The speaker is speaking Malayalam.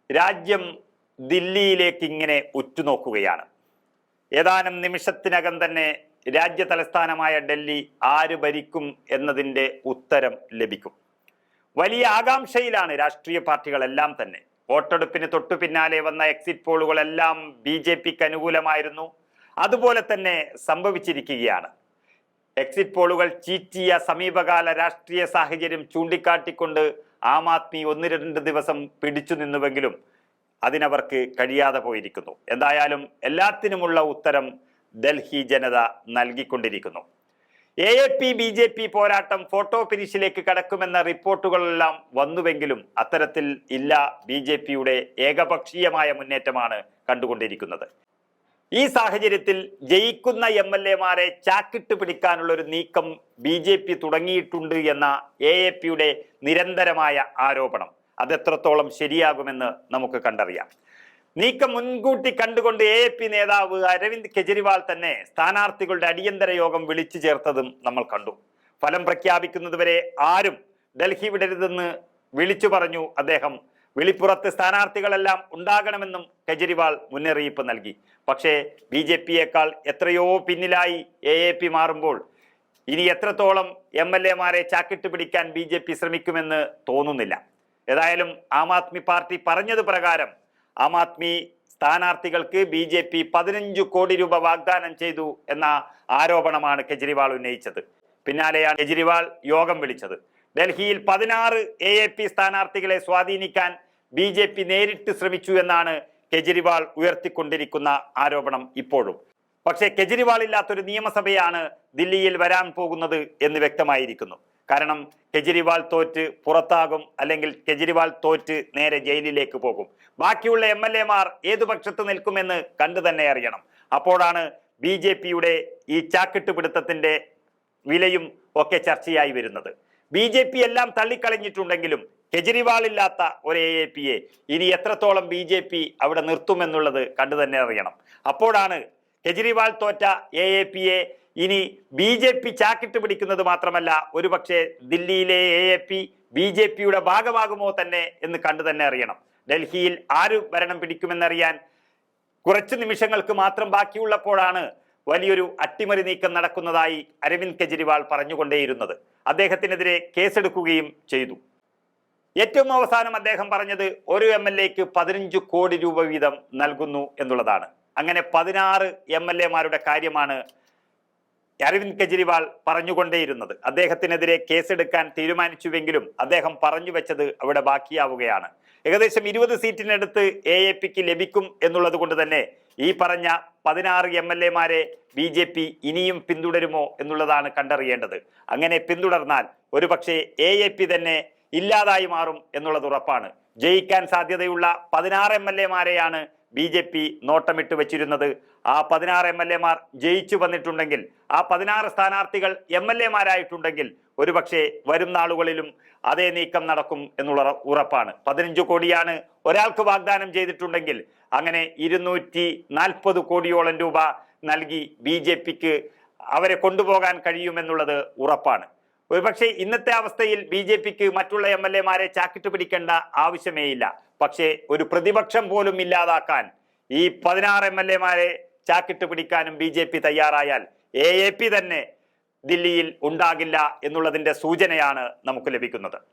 രാജ്യം ദില്ലിയിലേക്ക് ഇങ്ങനെ ഉറ്റുനോക്കുകയാണ്. ഏതാനും നിമിഷത്തിനകം തന്നെ രാജ്യ തലസ്ഥാനമായ ഡൽഹി ആര് ഭരിക്കും എന്നതിൻ്റെ ഉത്തരം ലഭിക്കും. വലിയ ആകാംക്ഷയിലാണ് രാഷ്ട്രീയ പാർട്ടികളെല്ലാം തന്നെ. വോട്ടെടുപ്പിന് തൊട്ടു പിന്നാലെ വന്ന എക്സിറ്റ് പോളുകളെല്ലാം BJPക്ക് അനുകൂലമായിരുന്നു. അതുപോലെ തന്നെ സംഭവിച്ചിരിക്കുകയാണ്. എക്സിറ്റ് പോളുകൾ ചീറ്റിയ സമീപകാല രാഷ്ട്രീയ സാഹചര്യം ചൂണ്ടിക്കാട്ടിക്കൊണ്ട് ആം ആദ്മി 1-2 ദിവസം പിടിച്ചു നിന്നുവെങ്കിലും അതിനവർക്ക് കഴിയാതെ പോയിരിക്കുന്നു. എന്തായാലും എല്ലാത്തിനുമുള്ള ഉത്തരം ഡൽഹി ജനത നൽകിക്കൊണ്ടിരിക്കുന്നു. AAP BJP പോരാട്ടം ഫോട്ടോ ഫിനിഷിലേക്ക് കടക്കുമെന്ന റിപ്പോർട്ടുകളെല്ലാം വന്നുവെങ്കിലും അത്തരത്തിൽ ഇല്ല. BJPയുടെ ഏകപക്ഷീയമായ മുന്നേറ്റമാണ് കണ്ടുകൊണ്ടിരിക്കുന്നത്. ഈ സാഹചര്യത്തിൽ ജയിക്കുന്ന MLA-മാരെ ചാക്കിട്ട് പിടിക്കാനുള്ള ഒരു നീക്കം BJP തുടങ്ങിയിട്ടുണ്ട് എന്ന AAPയുടെ നിരന്തരമായ ആരോപണം അതെത്രത്തോളം ശരിയാകുമെന്ന് നമുക്ക് കണ്ടറിയാം. നീക്കം മുൻകൂട്ടി കണ്ടുകൊണ്ട് AAP നേതാവ് അരവിന്ദ് കെജ്രിവാൾ തന്നെ സ്ഥാനാർത്ഥികളുടെ അടിയന്തര യോഗം വിളിച്ചു ചേർത്തതും നമ്മൾ കണ്ടു. ഫലം പ്രഖ്യാപിക്കുന്നതുവരെ ആരും ഡൽഹി വിടരുതെന്ന് വിളിച്ചു പറഞ്ഞു അദ്ദേഹം. വിളിപ്പുറത്ത് സ്ഥാനാർത്ഥികളെല്ലാം ഉണ്ടാകണമെന്നും കെജ്രിവാൾ മുന്നറിയിപ്പ് നൽകി. പക്ഷേ BJPയേക്കാൾ എത്രയോ പിന്നിലായി AAP മാറുമ്പോൾ ഇനി എത്രത്തോളം MLA-മാരെ ചാക്കിട്ട് പിടിക്കാൻ BJP ശ്രമിക്കുമെന്ന് തോന്നുന്നില്ല. ഏതായാലും ആം ആദ്മി പാർട്ടി പറഞ്ഞത് പ്രകാരം ആം ആദ്മി സ്ഥാനാർത്ഥികൾക്ക് BJP 15 കോടി രൂപ വാഗ്ദാനം ചെയ്തു എന്ന ആരോപണമാണ് കെജ്രിവാൾ ഉന്നയിച്ചത്. പിന്നാലെയാണ് കെജ്രിവാൾ യോഗം വിളിച്ചത്. ഡൽഹിയിൽ 16 AAP സ്ഥാനാർത്ഥികളെ സ്വാധീനിക്കാൻ BJP നേരിട്ട് ശ്രമിച്ചു എന്നാണ് കെജ്രിവാൾ ഉയർത്തിക്കൊണ്ടിരിക്കുന്ന ആരോപണം ഇപ്പോഴും. പക്ഷേ കെജ്രിവാൾ ഇല്ലാത്തൊരു നിയമസഭയാണ് ദില്ലിയിൽ വരാൻ പോകുന്നത് എന്ന് വ്യക്തമായിരിക്കുന്നു. കാരണം കെജ്രിവാൾ തോറ്റ് പുറത്താകും, അല്ലെങ്കിൽ കെജ്രിവാൾ തോറ്റ് നേരെ ജയിലിലേക്ക് പോകും. ബാക്കിയുള്ള MLA-മാർ ഏതു പക്ഷത്ത് നിൽക്കുമെന്ന് കണ്ടു തന്നെ അറിയണം. അപ്പോഴാണ് BJPയുടെ ഈ ചാക്കിട്ട് പിടുത്തത്തിന്റെ വിലയും ഒക്കെ ചർച്ചയായി വരുന്നത്. BJP എല്ലാം തള്ളിക്കളഞ്ഞിട്ടുണ്ടെങ്കിലും കെജ്രിവാൾ ഇല്ലാത്ത ഒരു AAPയെ ഇനി എത്രത്തോളം BJP അവിടെ നിർത്തുമെന്നുള്ളത് കണ്ടു തന്നെ അറിയണം. അപ്പോഴാണ് കെജ്രിവാൾ തോറ്റ AAPയെ ഇനി BJP ചാക്കിട്ട് പിടിക്കുന്നത് മാത്രമല്ല, ഒരുപക്ഷെ ദില്ലിയിലെ AAP BJPയുടെ ഭാഗമാകുമോ തന്നെ എന്ന് കണ്ടു തന്നെ അറിയണം. ഡൽഹിയിൽ ആര് ഭരണം പിടിക്കുമെന്നറിയാൻ കുറച്ച് നിമിഷങ്ങൾക്ക് മാത്രം ബാക്കിയുള്ളപ്പോഴാണ് വലിയൊരു അട്ടിമറി നീക്കം നടക്കുന്നതായി അരവിന്ദ് കെജ്രിവാൾ പറഞ്ഞുകൊണ്ടേയിരുന്നത്. അദ്ദേഹത്തിനെതിരെ കേസെടുക്കുകയും ചെയ്തു. ഏറ്റവും അവസാനം അദ്ദേഹം പറഞ്ഞത് ഒരു MLA-ക്ക് 15 കോടി രൂപ വീതം നൽകുന്നു എന്നുള്ളതാണ്. അങ്ങനെ 16 MLA-മാരുടെ കാര്യമാണ് അരവിന്ദ് കെജ്രിവാൾ പറഞ്ഞുകൊണ്ടേയിരുന്നത്. അദ്ദേഹത്തിനെതിരെ കേസെടുക്കാൻ തീരുമാനിച്ചുവെങ്കിലും അദ്ദേഹം പറഞ്ഞു വെച്ചത് അവിടെ ബാക്കിയാവുകയാണ്. ഏകദേശം 20 സീറ്റിനടുത്ത് AAPക്ക് ലഭിക്കും എന്നുള്ളത് കൊണ്ട് തന്നെ ഈ പറഞ്ഞ 16 MLA-മാരെ BJP ഇനിയും പിന്തുടരുമോ എന്നുള്ളതാണ് കണ്ടറിയേണ്ടത്. അങ്ങനെ പിന്തുടർന്നാൽ ഒരുപക്ഷെ AAP തന്നെ ഇല്ലാതായി മാറും എന്നുള്ളത് ഉറപ്പാണ്. ജയിക്കാൻ സാധ്യതയുള്ള 16 MLA-മാരെയാണ് BJP നോട്ടമിട്ട് വെച്ചിരുന്നത്. ആ 16 MLA-മാർ ജയിച്ചു വന്നിട്ടുണ്ടെങ്കിൽ, ആ 16 സ്ഥാനാർത്ഥികൾ MLA-മാരായിട്ടുണ്ടെങ്കിൽ ഒരുപക്ഷെ വരും നാളുകളിലും അതേ നീക്കം നടക്കും എന്നുള്ള ഉറപ്പാണ്. 15 കോടിയാണ് ഒരാൾക്ക് വാഗ്ദാനം ചെയ്തിട്ടുണ്ടെങ്കിൽ അങ്ങനെ 240 കോടിയോളം രൂപ നൽകി BJPക്ക് അവരെ കൊണ്ടുപോകാൻ കഴിയുമെന്നുള്ളത് ഉറപ്പാണ്. ഒരുപക്ഷെ ഇന്നത്തെ അവസ്ഥയിൽ BJPക്ക് മറ്റുള്ള MLA-മാരെ ചാക്കിട്ട് പിടിക്കേണ്ട ആവശ്യമേയില്ല. പക്ഷേ ഒരു പ്രതിപക്ഷം പോലും ഇല്ലാതാക്കാൻ ഈ 16 MLA-മാരെ ചാക്കിട്ട് പിടിക്കാനും BJP തയ്യാറായാൽ AAP തന്നെ ദില്ലിയിൽ ഉണ്ടാകില്ല എന്നുള്ളതിന്റെ സൂചനയാണ് നമുക്ക് ലഭിക്കുന്നത്.